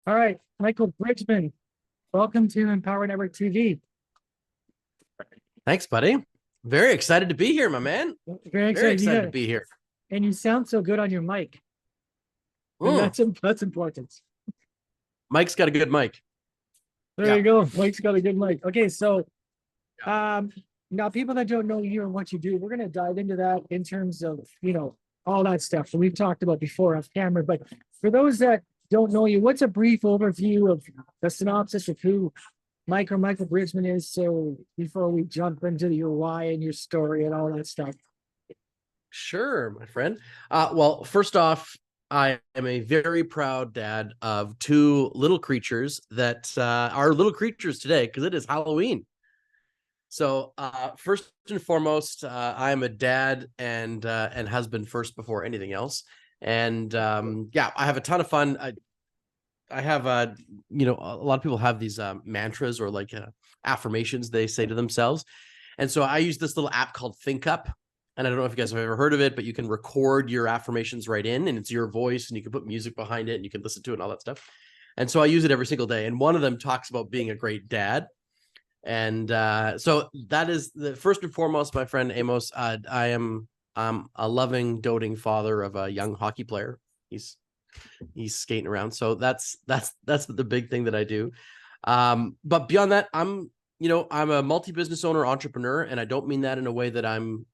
All right, Michael Bridgman, welcome to Empower Network TV. Thanks, buddy. Very excited to be here, my man. Very Very excited. excited to be here. And you sound so good on your mic. And Mm, that's important. Mike's got a good mic. There Yeah. you go. Mike's got a good mic. Okay, so Yeah. now people that don't know you and what you do, we're gonna dive into that in terms of all that stuff that we've talked about before off camera. But for those that don't know you, what's a brief overview of the synopsis of who Michael Bridgman is? So before we jump into your why and your story and all that stuff. Sure, my friend. Well, first off, I am a very proud dad of two little creatures that are little creatures today because it is Halloween. So first and foremost, I am a dad and husband first before anything else. And yeah, I have a ton of fun. I have a lot of people have these mantras or like affirmations they say to themselves. And so I use this little app called Think Up. And I don't know if you guys have ever heard of it, but you can record your affirmations right in and it's your voice and you can put music behind it and you can listen to it and all that stuff. And so I use it every single day. And one of them talks about being a great dad. And so that is the first and foremost, my friend Amos. I am a loving, doting father of a young hockey player. He's skating around. So that's the big thing that I do. But beyond that, I'm a multi-business owner, entrepreneur, and I don't mean that in a way that I'm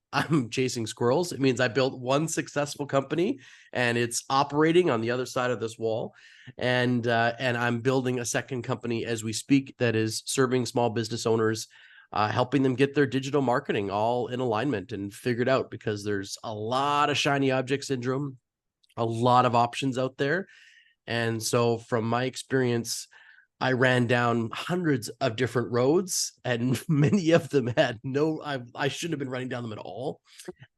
chasing squirrels. It means I built one successful company and it's operating on the other side of this wall. And I'm building a second company as we speak that is serving small business owners, helping them get their digital marketing all in alignment and figured out, because there's a lot of shiny object syndrome, a lot of options out there. And so from my experience, I ran down hundreds of different roads and many of them had I shouldn't have been running down them at all.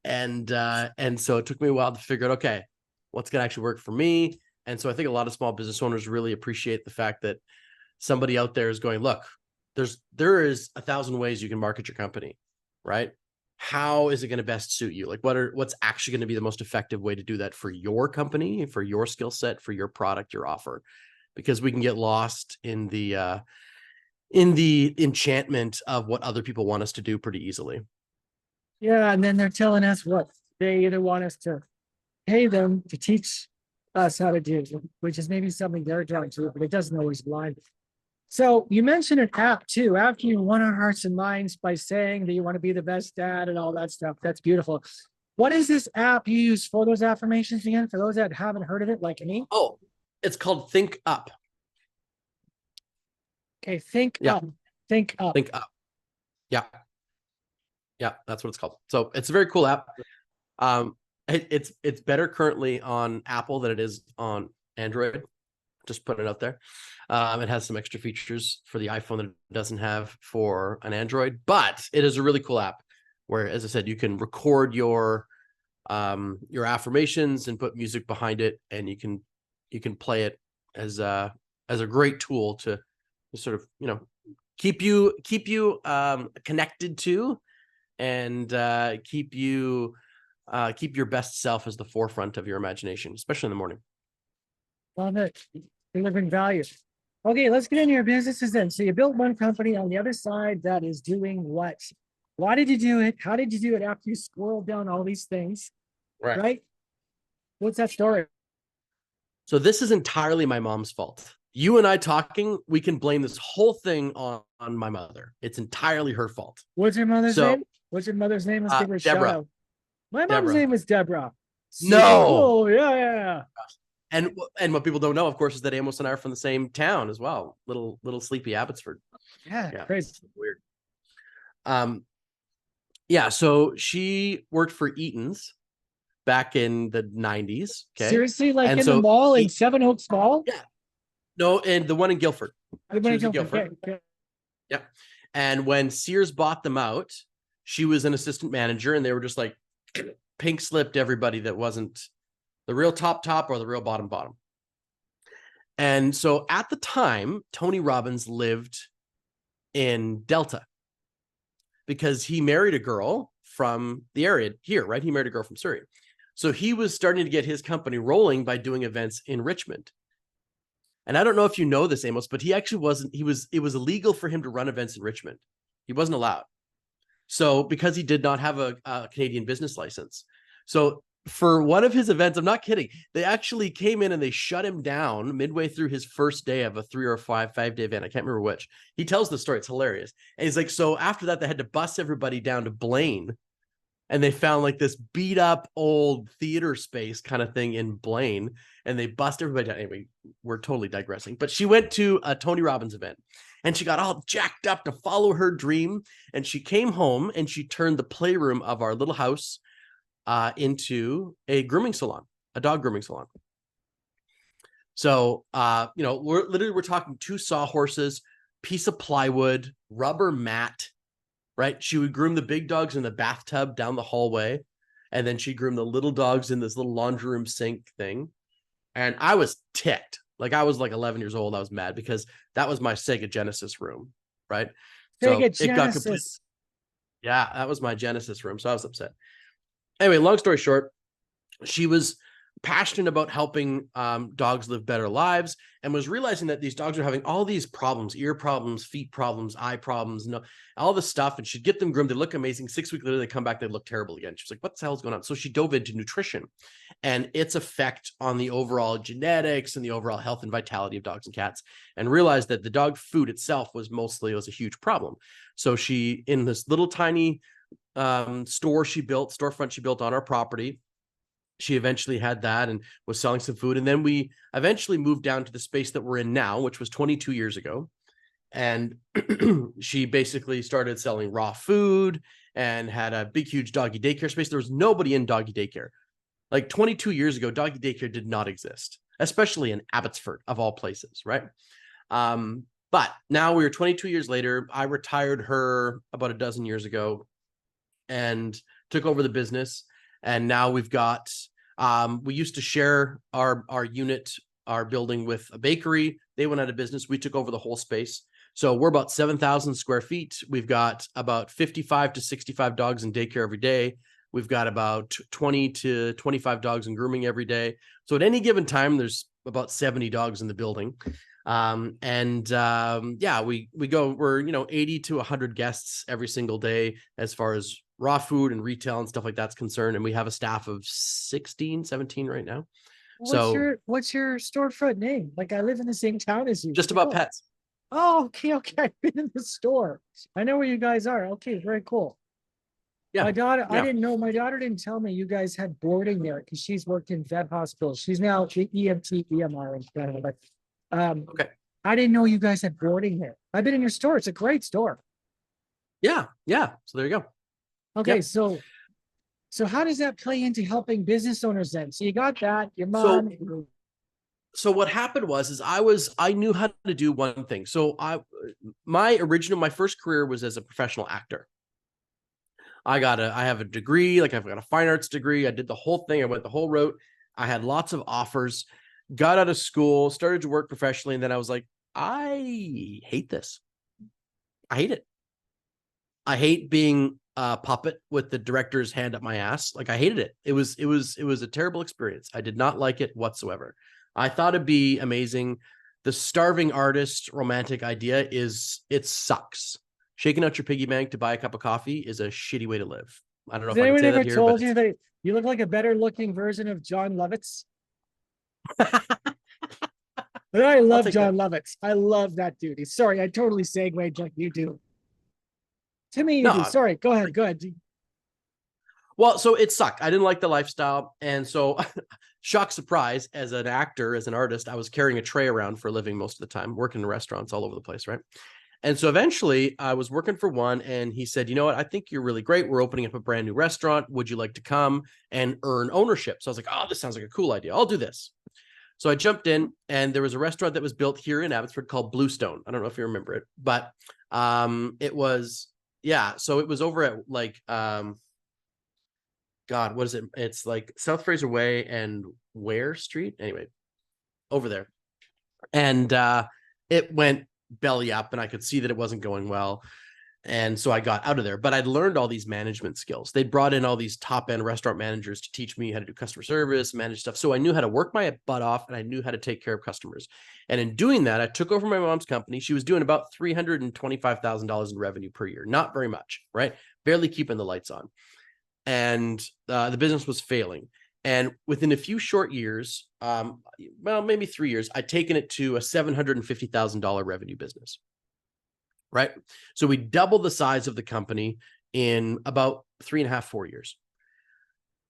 And so it took me a while to figure out, okay, what's going to actually work for me. And so I think a lot of small business owners really appreciate the fact that somebody out there is going, look, there is 1,000 ways you can market your company, right? How is it going to best suit you? Like what's actually going to be the most effective way to do that for your company, for your skill set, for your product, your offer? Because we can get lost in the enchantment of what other people want us to do pretty easily. Yeah, and then they're telling us what they either want us to pay them to teach us how to do, which is maybe something they're trying to, but it doesn't always align. So you mentioned an app too. After you won our hearts and minds by saying that you want to be the best dad and all that stuff, that's beautiful. What is this app you use for those affirmations again? For those that haven't heard of it, like me? Oh, it's called Think Up. Okay, think Yeah. up. Think up. Think Up. Yeah. Yeah, that's what it's called. So it's a very cool app. It's better currently on Apple than it is on Android. Just putting it out there. It has some extra features for the iPhone that it doesn't have for an Android, but it is a really cool app where, as I said, you can record your affirmations and put music behind it, and you can play it as a great tool to sort of keep you connected to and keep your best self as the forefront of your imagination, especially in the morning. Love it. Delivering value. Okay, let's get into your businesses then. So you built one company on the other side that is doing what? Why did you do it? How did you do it after you scrolled down all these things? Right? What's that story? So this is entirely my mom's fault. You and I talking, we can blame this whole thing on my mother. It's entirely her fault. What's your mother's name? What's your mother's name? Let's give her a shout out. My mom's name is Deborah. No. Oh, yeah. And what people don't know, of course, is that Amos and I are from the same town as well. Little sleepy Abbotsford. Yeah, crazy. Weird. Yeah, so she worked for Eaton's back in the 90s. Okay. Seriously, like and in the mall in Seven Oaks Mall? Yeah. No, and the one in Guildford. Guildford. Okay. Yeah. And when Sears bought them out, she was an assistant manager, and they were just like pink slipped everybody that wasn't the real top or the real bottom. And so at the time, Tony Robbins lived in Delta because he married a girl from the area here, right? He married a girl from Surrey. So he was starting to get his company rolling by doing events in Richmond. And I don't know if you know this, Amos, but he actually wasn't, it was illegal for him to run events in Richmond. He wasn't allowed. So because he did not have a Canadian business license. So for one of his events, I'm not kidding, they actually came in and they shut him down midway through his first day of a 3 or 5 day event. I can't remember which. He tells the story. It's hilarious. And he's like, so after that, they had to bus everybody down to Blaine. And they found like this beat up old theater space kind of thing in Blaine. And they bust everybody down. Anyway, we're totally digressing. But she went to a Tony Robbins event and she got all jacked up to follow her dream. And she came home and she turned the playroom of our little house into a grooming salon, a dog grooming salon. So, we're talking 2 sawhorses, piece of plywood, rubber mat, right? She would groom the big dogs in the bathtub down the hallway. And then she'd groom the little dogs in this little laundry room sink thing. And I was ticked. Like I was like 11 years old. I was mad because that was my Sega Genesis room, right? Sega So it got complete. Genesis. Yeah, that was my Genesis room. So I was upset. Anyway, long story short, she was passionate about helping dogs live better lives and was realizing that these dogs are having all these problems, ear problems, feet problems, eye problems, all this stuff. And she'd get them groomed. They look amazing. 6 weeks later, they come back, they look terrible again. She's like, what the hell is going on? So she dove into nutrition and its effect on the overall genetics and the overall health and vitality of dogs and cats, and realized that the dog food itself was a huge problem. So she, in this little tiny storefront she built on our property, she eventually had that and was selling some food. And then we eventually moved down to the space that we're in now, which was 22 years ago. And she basically started selling raw food and had a big, huge doggy daycare space. There was nobody in doggy daycare. Like 22 years ago, doggy daycare did not exist, especially in Abbotsford of all places, right? But now we are 22 years later. I retired her about a dozen years ago and took over the business. And now we've got, we used to share our unit, our building with a bakery. They went out of business. We took over the whole space. So we're about 7,000 square feet. We've got about 55 to 65 dogs in daycare every day. We've got about 20 to 25 dogs in grooming every day. So at any given time, there's about 70 dogs in the building. We're 80 to 100 guests every single day as far as raw food and retail and stuff like that's concerned. And we have a staff of 16, 17 right now. What's your storefront name? Like I live in the same town as you. Just About Pets. Oh, okay. I've been in the store. I know where you guys are. Okay, very cool. Yeah. My daughter, I didn't know, my daughter didn't tell me you guys had boarding there because she's worked in vet hospitals. She's now the EMT, EMR in Canada. But okay. I didn't know you guys had boarding there. I've been in your store. It's a great store. Yeah. So there you go. Okay, so how does that play into helping business owners then? So you got that, your mom. So what happened was I knew how to do one thing. So my first career was as a professional actor. I have a degree, like I've got a fine arts degree. I did the whole thing. I went the whole route. I had lots of offers, got out of school, started to work professionally. And then I was like, I hate this. I hate it. I hate being a puppet with the director's hand up my ass. Like I hated it. It was a terrible experience. I did not like it whatsoever. I thought it'd be amazing. The starving artist romantic idea it sucks. Shaking out your piggy bank to buy a cup of coffee is a shitty way to live. I don't know if I can say that here. Told you that you look like a better looking version of John Lovitz? But I love John Lovitz. I love that dude. Sorry, I totally segued like you do. To me, you do. Sorry, go ahead. Well, so it sucked. I didn't like the lifestyle. And so, shock surprise, as an actor, as an artist, I was carrying a tray around for a living most of the time, working in restaurants all over the place, right? And so eventually I was working for one and he said, you know what? I think you're really great. We're opening up a brand new restaurant. Would you like to come and earn ownership? So I was like, oh, this sounds like a cool idea. I'll do this. So I jumped in and there was a restaurant that was built here in Abbotsford called Bluestone. I don't know if you remember it, but it was, so it was over at like, God, what is it? It's like South Fraser Way and Ware Street. Anyway, over there. And it went belly up and I could see that it wasn't going well. And so I got out of there, but I'd learned all these management skills. They brought in all these top end restaurant managers to teach me how to do customer service, manage stuff. So I knew how to work my butt off, and I knew how to take care of customers. And in doing that, I took over my mom's company. She was doing about $325,000 in revenue per year. Not very much, right? Barely keeping the lights on. And the business was failing. And within a few short years, well, maybe 3 years, I'd taken it to a $750,000 revenue business. Right. So we doubled the size of the company in about 3.5, 4 years.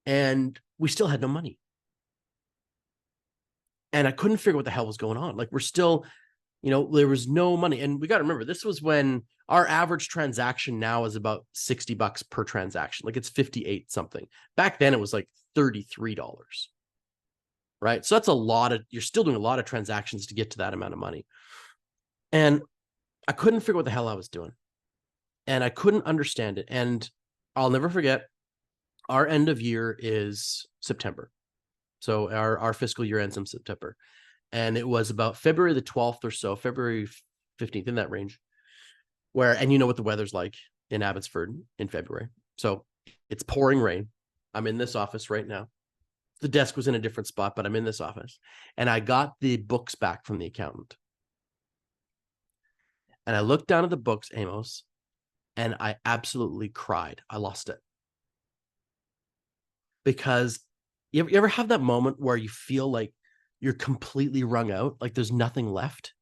And we still had no money. And I couldn't figure what the hell was going on. Like, we're still, there was no money. And we got to remember, this was when our average transaction now is about $60 per transaction. Like, it's 58 something. Back then it was like $33. Right. So that's you're still doing a lot of transactions to get to that amount of money. And I couldn't figure what the hell I was doing, and I couldn't understand it. And I'll never forget, our end of year is September. So our fiscal year ends in September. And it was about February the 12th or so, February 15th, in that range, and you know what the weather's like in Abbotsford in February. So it's pouring rain. I'm in this office right now. The desk was in a different spot, but I'm in this office. And I got the books back from the accountant. And I looked down at the books, Amos, and I absolutely cried. I lost it. Because you ever have that moment where you feel like you're completely wrung out, like there's nothing left?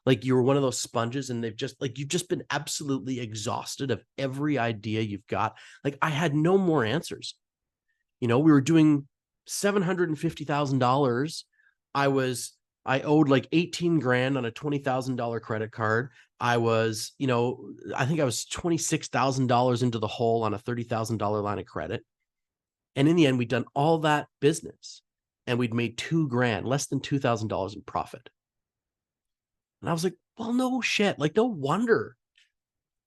Like you were one of those sponges and you've just been absolutely exhausted of every idea you've got. Like, I had no more answers. We were doing $750,000. I owed like 18 grand on a $20,000 credit card. I think I was $26,000 into the hole on a $30,000 line of credit. And in the end, we'd done all that business and we'd made 2 grand, less than $2,000 in profit. And I was like, well, no shit. Like, no wonder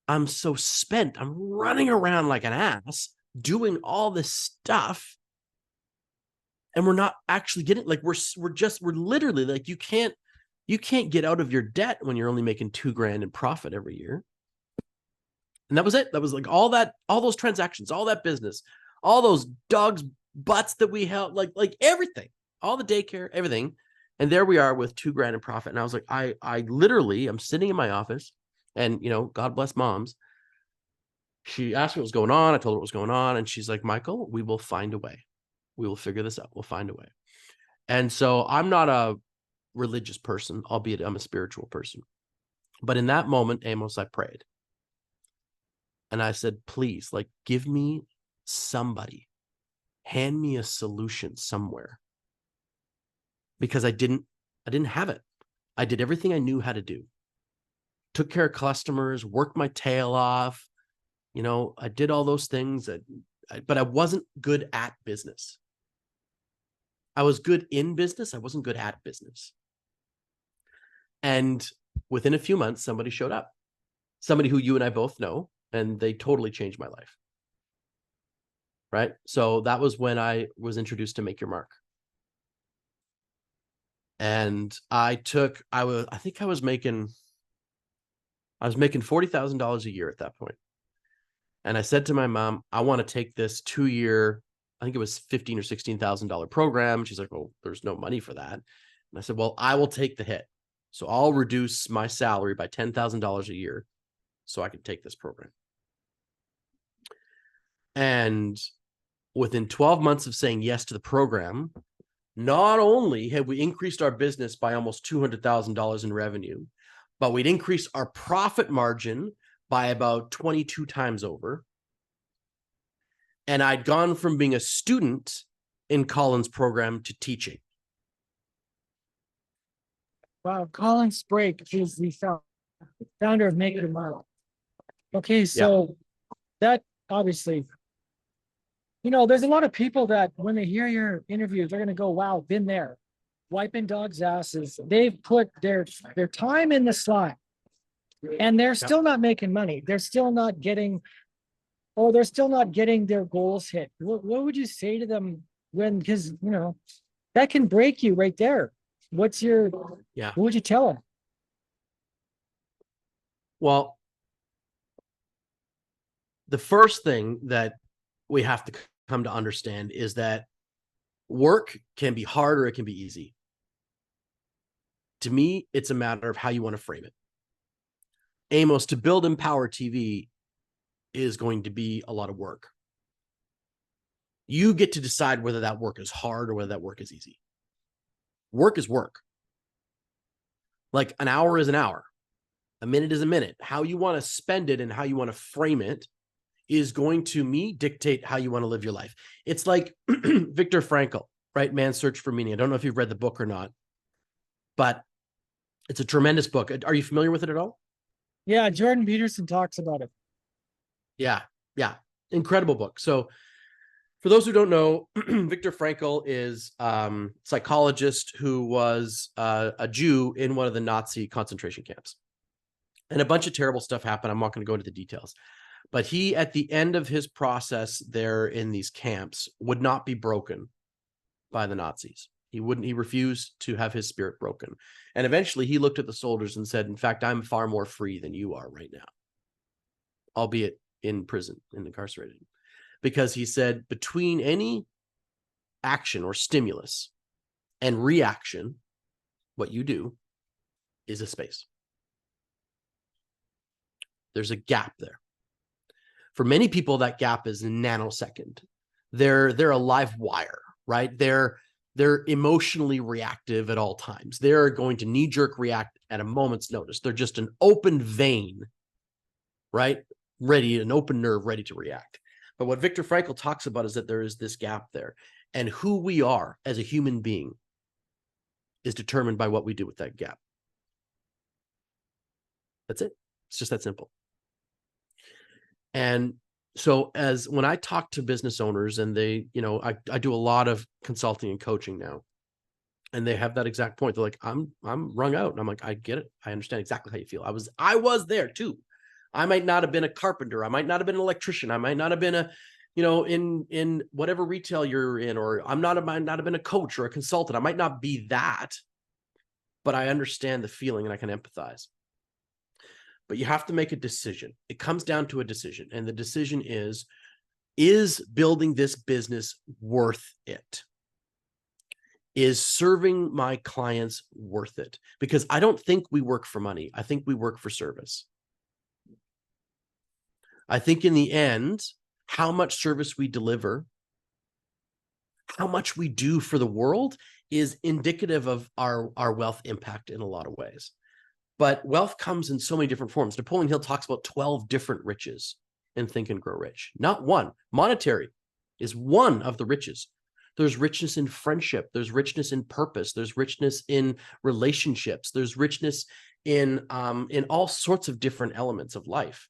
I'm so spent. I'm running around like an ass doing all this stuff. And we're not actually getting, like, we're literally like, you can't get out of your debt when you're only making 2 grand in profit every year. And that was it. That was like all those transactions, all that business, all those dogs' butts that we held, like everything, all the daycare, everything. And there we are with 2 grand in profit. And I was like, I literally, I'm sitting in my office, and, God bless moms. She asked me what was going on. I told her what was going on. And she's like, Michael, we will find a way. We will figure this out. We'll find a way. And so I'm not a religious person, albeit I'm a spiritual person. But in that moment, Amos, I prayed. And I said, please, like, give me somebody, hand me a solution somewhere. Because I didn't have it. I did everything I knew how to do. Took care of customers, worked my tail off. I did all those things, but I wasn't good at business. I was good in business. I wasn't good at business. And within a few months, somebody showed up, somebody who you and I both know, and they totally changed my life. Right. So that was when I was introduced to Make Your Mark. And I was making $40,000 a year at that point. And I said to my mom, I want to take this 2-year, I think it was $15,000 or $16,000 program. She's like, well, there's no money for that. And I said, well, I will take the hit. So I'll reduce my salary by $10,000 a year so I can take this program. And within 12 months of saying yes to the program, not only had we increased our business by almost $200,000 in revenue, but we'd increased our profit margin by about 22 times over. And I'd gone from being a student in Colin's program to teaching. Wow, Colin Sprague is the founder of Make Your Mark. Okay, so that obviously, there's a lot of people that when they hear your interviews, they're going to go, wow, been there, wiping dogs' asses. They've put their time in the slime, and they're still not making money. They're still not getting their goals hit. What would you say to them because that can break you right there. What would you tell them? Well, the first thing that we have to come to understand is that work can be hard or it can be easy. To me, it's a matter of how you want to frame it. Amos, to build Empower TV is going to be a lot of work. You get to decide whether that work is hard or whether that work is easy. Work is work. Like an hour is an hour. A minute is a minute. How you want to spend it and how you want to frame it is going to dictate how you want to live your life. It's like Viktor Frankl, right? Man's Search for Meaning. I don't know if you've read the book or not, but it's a tremendous book. Are you familiar with it at all? Yeah, Jordan Peterson talks about it. Yeah. Incredible book. So for those who don't know, Viktor Frankl is a psychologist who was a Jew in one of the Nazi concentration camps. And a bunch of terrible stuff happened. I'm not going to go into the details. But he, at the end of his process there in these camps, would not be broken by the Nazis. He refused to have his spirit broken. And eventually he looked at the soldiers and said, in fact, I'm far more free than you are right now, albeit in prison and incarcerated. Because he said, between any action or stimulus and reaction, what you do is a space. There's a gap there. For many people, that gap is a nanosecond. They're a live wire, right? They're emotionally reactive at all times. They're going to knee-jerk react at a moment's notice. They're just an open vein, right? An open nerve ready to react. But what Viktor Frankl talks about is that there is this gap there. And who we are as a human being is determined by what we do with that gap. That's it. It's just that simple. And so when I talk to business owners and they, I do a lot of consulting and coaching now, and they have that exact point. They're like, I'm wrung out. And I'm like, I get it. I understand exactly how you feel. I was there too. I might not have been a carpenter. I might not have been an electrician. I might not have been in whatever retail you're in, or I might not have been a coach or a consultant. I might not be that, but I understand the feeling and I can empathize. But you have to make a decision. It comes down to a decision. And the decision is building this business worth it? Is serving my clients worth it? Because I don't think we work for money. I think we work for service. I think in the end, how much service we deliver, how much we do for the world is indicative of our wealth impact in a lot of ways. But wealth comes in so many different forms. Napoleon Hill talks about 12 different riches in Think and Grow Rich. Not one. Monetary is one of the riches. There's richness in friendship. There's richness in purpose. There's richness in relationships. There's richness in all sorts of different elements of life.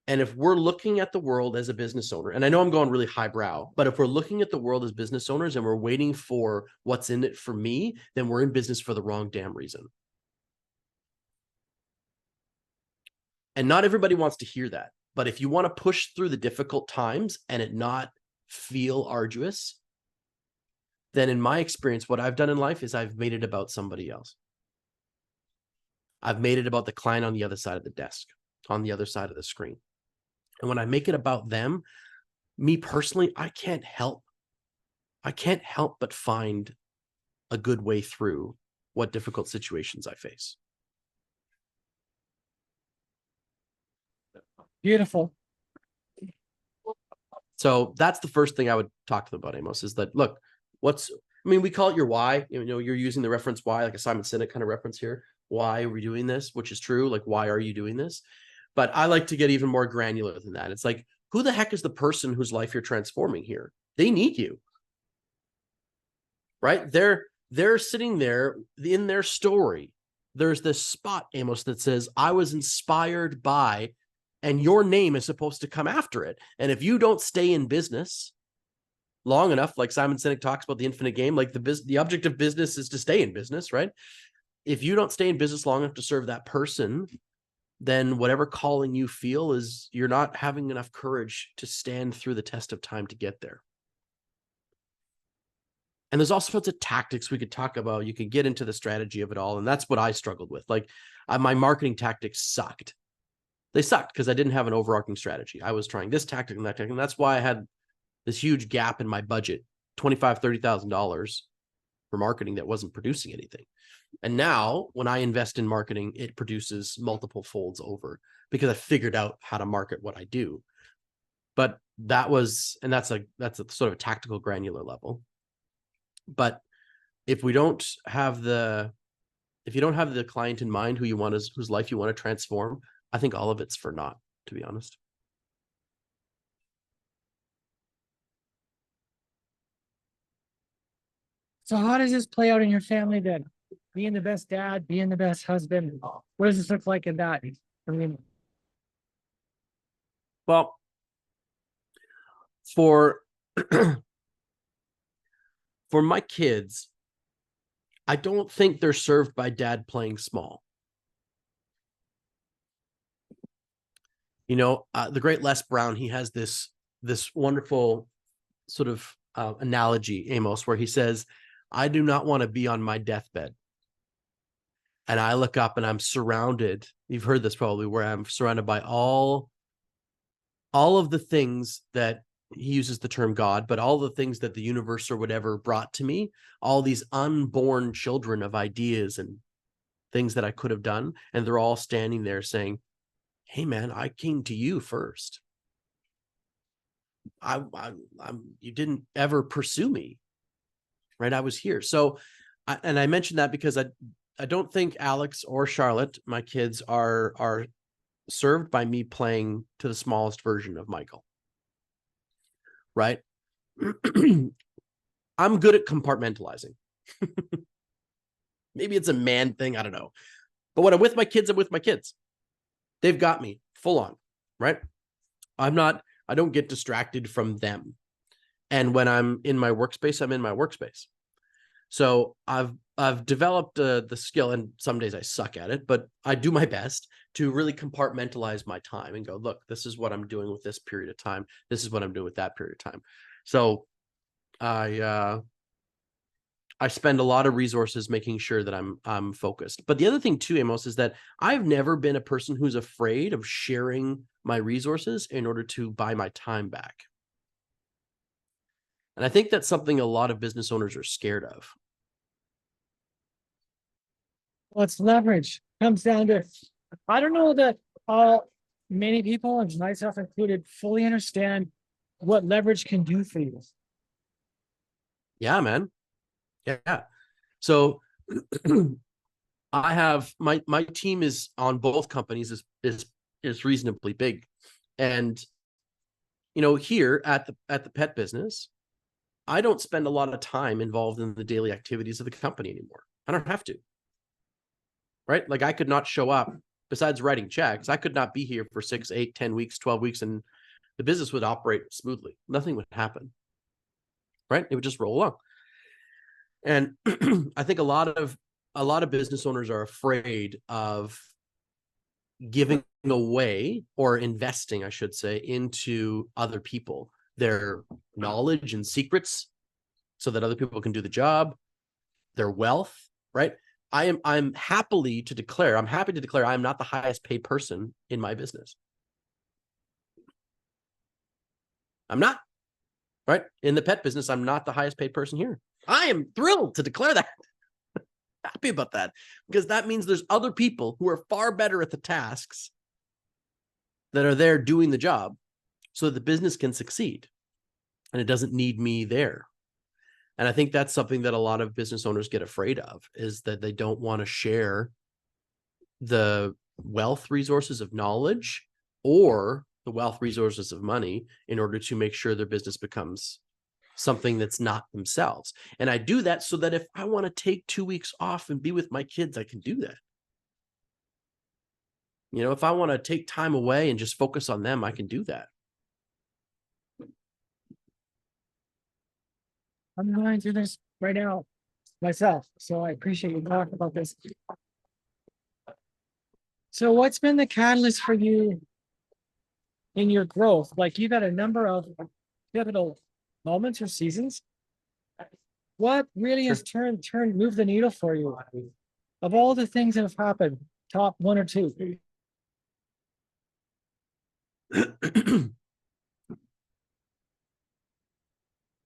And if we're looking at the world as a business owner, and I know I'm going really highbrow, but if we're looking at the world as business owners and we're waiting for what's in it for me, then we're in business for the wrong damn reason. And not everybody wants to hear that. But if you want to push through the difficult times and it not feel arduous, then in my experience, what I've done in life is I've made it about somebody else. I've made it about the client on the other side of the desk, on the other side of the screen. And when I make it about them, me personally, I can't help but find a good way through what difficult situations I face. Beautiful. So that's the first thing I would talk to them about, Amos, is that, look, we call it your why. You're using the reference why, like a Simon Sinek kind of reference here. Why are we doing this? Which is true. Like, why are you doing this? But I like to get even more granular than that. It's like, who the heck is the person whose life you're transforming here? They need you, right? They're sitting there in their story. There's this spot, Amos, that says, I was inspired by, and your name is supposed to come after it. And if you don't stay in business long enough, like Simon Sinek talks about the infinite game, like the object of business is to stay in business, right? If you don't stay in business long enough to serve that person, then whatever calling you feel is you're not having enough courage to stand through the test of time to get there. And there's all sorts of tactics we could talk about. You could get into the strategy of it all. And that's what I struggled with. Like my marketing tactics sucked. they sucked because I didn't have an overarching strategy. I was trying this tactic and that tactic. And that's why I had this huge gap in my budget, $25,000, $30,000 for marketing that wasn't producing anything. And now when I invest in marketing, it produces multiple folds over because I figured out how to market what I do. But that's a sort of a tactical granular level. But if you don't have the client in mind whose life you want to transform, I think all of it's for naught, to be honest. So how does this play out in your family then? Being the best dad, being the best husband. What does this look like in that? I mean, Well, for for my kids, I don't think they're served by dad playing small. The great Les Brown, he has this wonderful sort of analogy, Amos, where he says, I do not want to be on my deathbed. And I look up and I'm surrounded, you've heard this probably, where I'm surrounded by all of the things that he uses the term God, but all the things that the universe or whatever brought to me, all these unborn children of ideas and things that I could have done. And they're all standing there saying, hey man, I came to you first. You didn't ever pursue me, right? I was here. So, I mentioned that because I don't think Alex or Charlotte, my kids, are served by me playing to the smallest version of Michael, right? I'm good at compartmentalizing. Maybe it's a man thing, I don't know. But when I'm with my kids, I'm with my kids. They've got me full on, right? I don't get distracted from them. And when I'm in my workspace, I'm in my workspace. So I've developed the skill, and some days I suck at it, but I do my best to really compartmentalize my time and go, look, this is what I'm doing with this period of time. This is what I'm doing with that period of time. So I spend a lot of resources making sure that I'm focused. But the other thing too, Amos, is that I've never been a person who's afraid of sharing my resources in order to buy my time back. And I think that's something a lot of business owners are scared of. well, it's leverage. Comes down to, I don't know that many people, and myself included, fully understand what leverage can do for you. Yeah, man. Yeah. So I have my team is on both companies is reasonably big. And here at the pet business, I don't spend a lot of time involved in the daily activities of the company anymore. I don't have to. Right? Like I could not show up, besides writing checks, I could not be here for 6, 8, 10 weeks, 12 weeks, and the business would operate smoothly. Nothing would happen. Right? It would just roll along. And I think a lot of business owners are afraid of giving away or investing, I should say, into other people, their knowledge and secrets so that other people can do the job, their wealth, right? I'm happy to declare I'm not the highest paid person in my business. I'm not, right? In the pet business, I'm not the highest paid person here. I am thrilled to declare that. Happy about that, because that means there's other people who are far better at the tasks that are there doing the job so that the business can succeed and it doesn't need me there. And I think that's something that a lot of business owners get afraid of, is that they don't want to share the wealth resources of knowledge or the wealth resources of money in order to make sure their business becomes something that's not themselves. And I do that so that if I want to take 2 weeks off and be with my kids, I can do that. If I want to take time away and just focus on them, I can do that. I'm going through this right now myself, so I appreciate you talking about this. So what's been the catalyst for you in your growth? Like, you've had a number of pivotal moments or seasons. What really has moved the needle for you? Of all the things that have happened, top 1 or 2.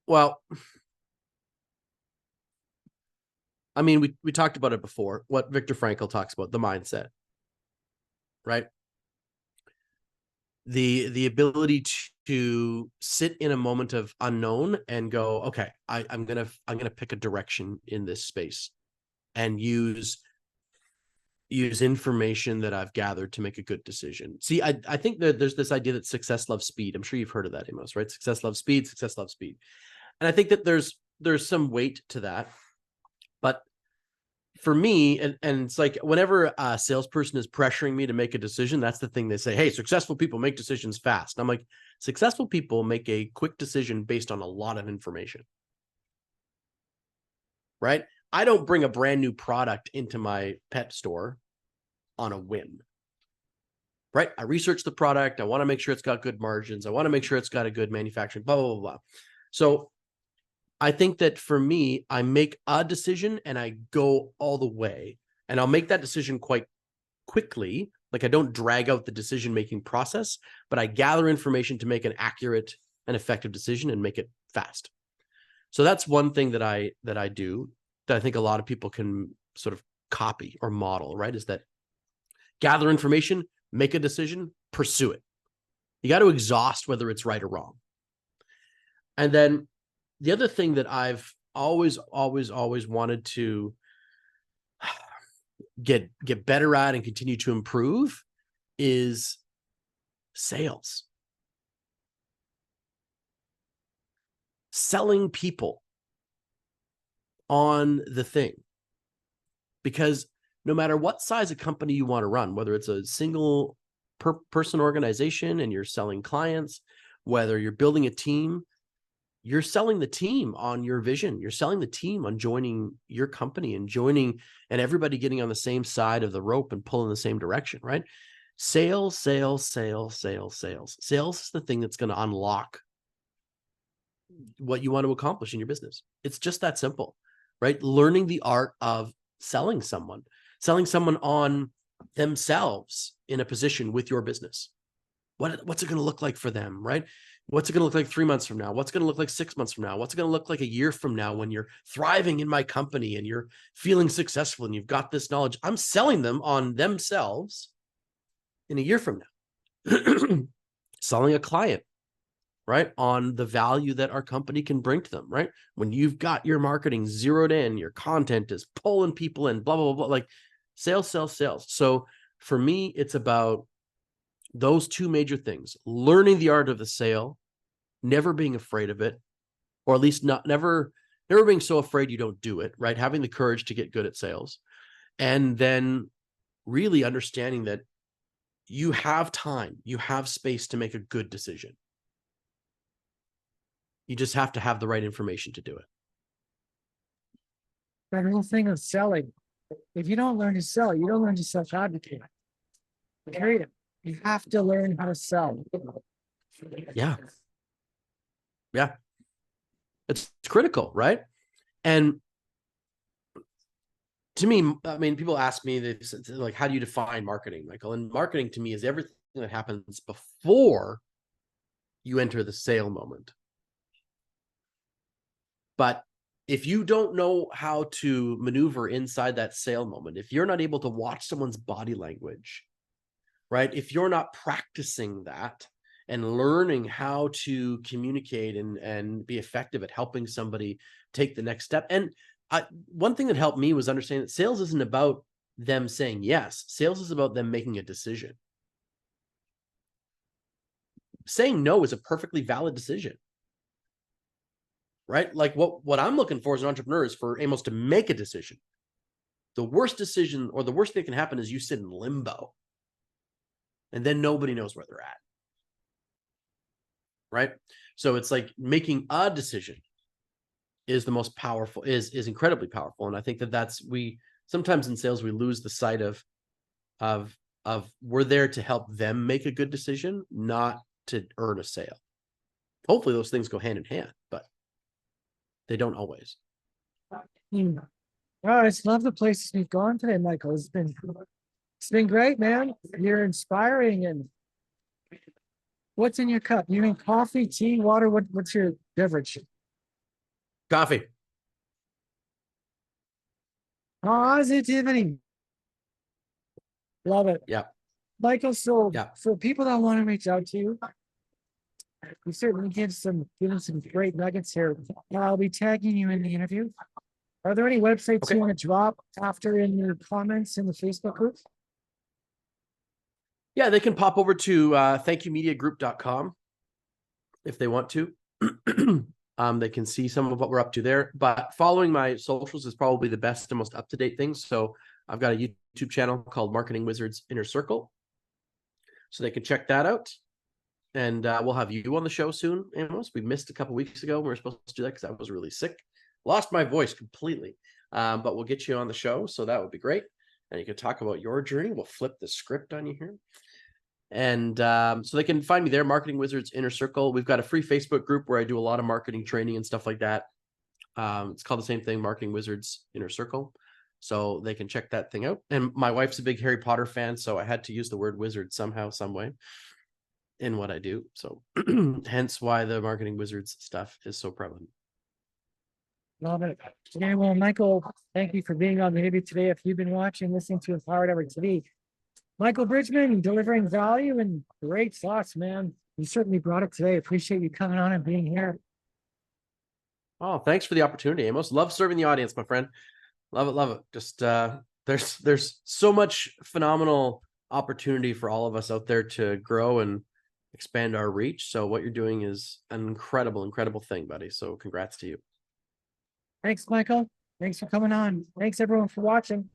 Well, I mean, we talked about it before, what Viktor Frankl talks about, the mindset, right? The ability to sit in a moment of unknown and go, okay, I'm gonna pick a direction in this space and use information that I've gathered to make a good decision. See, I think that there's this idea that success loves speed. I'm sure you've heard of that, Amos, right? Success loves speed, success loves speed. And I think that there's some weight to that. But for me, and it's like whenever a salesperson is pressuring me to make a decision, that's the thing they say, hey, successful people make decisions fast. And I'm like, successful people make a quick decision based on a lot of information, right? I don't bring a brand new product into my pet store on a whim, right? I research the product. I want to make sure it's got good margins. I want to make sure it's got a good manufacturing, blah, blah, blah, blah. So I think that for me, I make a decision and I go all the way, and I'll make that decision quite quickly. Like I don't drag out the decision-making process, but I gather information to make an accurate and effective decision and make it fast. So that's one thing that I do that I think a lot of people can sort of copy or model, right? Is that gather information, make a decision, pursue it. You got to exhaust whether it's right or wrong. And then the other thing that I've always wanted to get better at and continue to improve is sales. Selling people on the thing. Because no matter what size of company you want to run, whether it's a single person organization and you're selling clients, whether you're building a team, you're selling the team on your vision. You're selling the team on joining your company and everybody getting on the same side of the rope and pulling the same direction, right? Sales. Sales is the thing that's going to unlock what you want to accomplish in your business. It's just that simple, right? Learning the art of selling someone on themselves in a position with your business. What's it going to look like for them, right? What's it going to look like 3 months from now? What's it going to look like 6 months from now? What's it going to look like a year from now when you're thriving in my company and you're feeling successful and you've got this knowledge? I'm selling them on themselves in a year from now. Selling a client, right, on the value that our company can bring to them, right? When you've got your marketing zeroed in, your content is pulling people in, blah, blah, blah, like sales. So for me, it's about those two major things: learning the art of the sale, never being afraid of it, or at least never being so afraid you don't do it, right? Having the courage to get good at sales. And then really understanding that you have time, you have space to make a good decision. You just have to have the right information to do it. That whole thing of selling. If you don't learn to sell, you don't learn to self-advocate. Period. You have to learn how to sell. Yeah. It's critical, right? And to me, I mean, people ask me, like, how do you define marketing, Michael? And marketing to me is everything that happens before you enter the sale moment. But if you don't know how to maneuver inside that sale moment, if you're not able to watch someone's body language, right? If you're not practicing that and learning how to communicate and be effective at helping somebody take the next step. And one thing that helped me was understanding that sales isn't about them saying yes. Sales is about them making a decision. Saying no is a perfectly valid decision, right? Like what I'm looking for as an entrepreneur is for Amos to make a decision. The worst decision or the worst thing that can happen is you sit in limbo and then nobody knows where they're at. Right? So it's like making a decision is the most powerful, is incredibly powerful. And I think that's sometimes in sales, we lose the sight of we're there to help them make a good decision, not to earn a sale. Hopefully those things go hand in hand, but they don't always. Well, I just love the places we've gone today, Michael. It's been great, man. You're inspiring, and What's in your cup? You mean coffee, tea, water? What's your beverage? Coffee. Positivity. Love it. Yeah. Michael, so Yeah. for people that want to reach out to you, you certainly given some great nuggets here. I'll be tagging you in the interview. Are there any websites Okay. you want to drop after in your comments in the Facebook group? Yeah, they can pop over to thankyouMediaGroup.com if they want to. They can see some of what we're up to there. But following my socials is probably the best and most up-to-date thing. So I've got a YouTube channel called Marketing Wizards Inner Circle. So they can check that out. And we'll have you on the show soon, Amos. We missed a couple weeks ago. We were supposed to do that because I was really sick. Lost my voice completely. But we'll get you on the show. So that would be great. And you can talk about your journey. We'll flip the script on you here. And so they can find me there, Marketing Wizards Inner Circle. We've got a free Facebook group where I do a lot of marketing training and stuff like that. It's called the same thing, Marketing Wizards Inner Circle. So they can check that thing out. And my wife's a big Harry Potter fan, so I had to use the word wizard somehow, some way in what I do. So hence why the Marketing Wizards stuff is so prevalent. Love it. Okay, well, Michael, thank you for being on the interview today. If you've been watching, listening to Empowered Ever TV, Michael Bridgman, delivering value and great thoughts, man. You certainly brought it today. Appreciate you coming on and being here. Oh, thanks for the opportunity, Amos. Love serving the audience, my friend. Love it, love it. Just there's so much phenomenal opportunity for all of us out there to grow and expand our reach. So what you're doing is an incredible thing, buddy. So congrats to you. Thanks, Michael. Thanks for coming on. Thanks, everyone, for watching.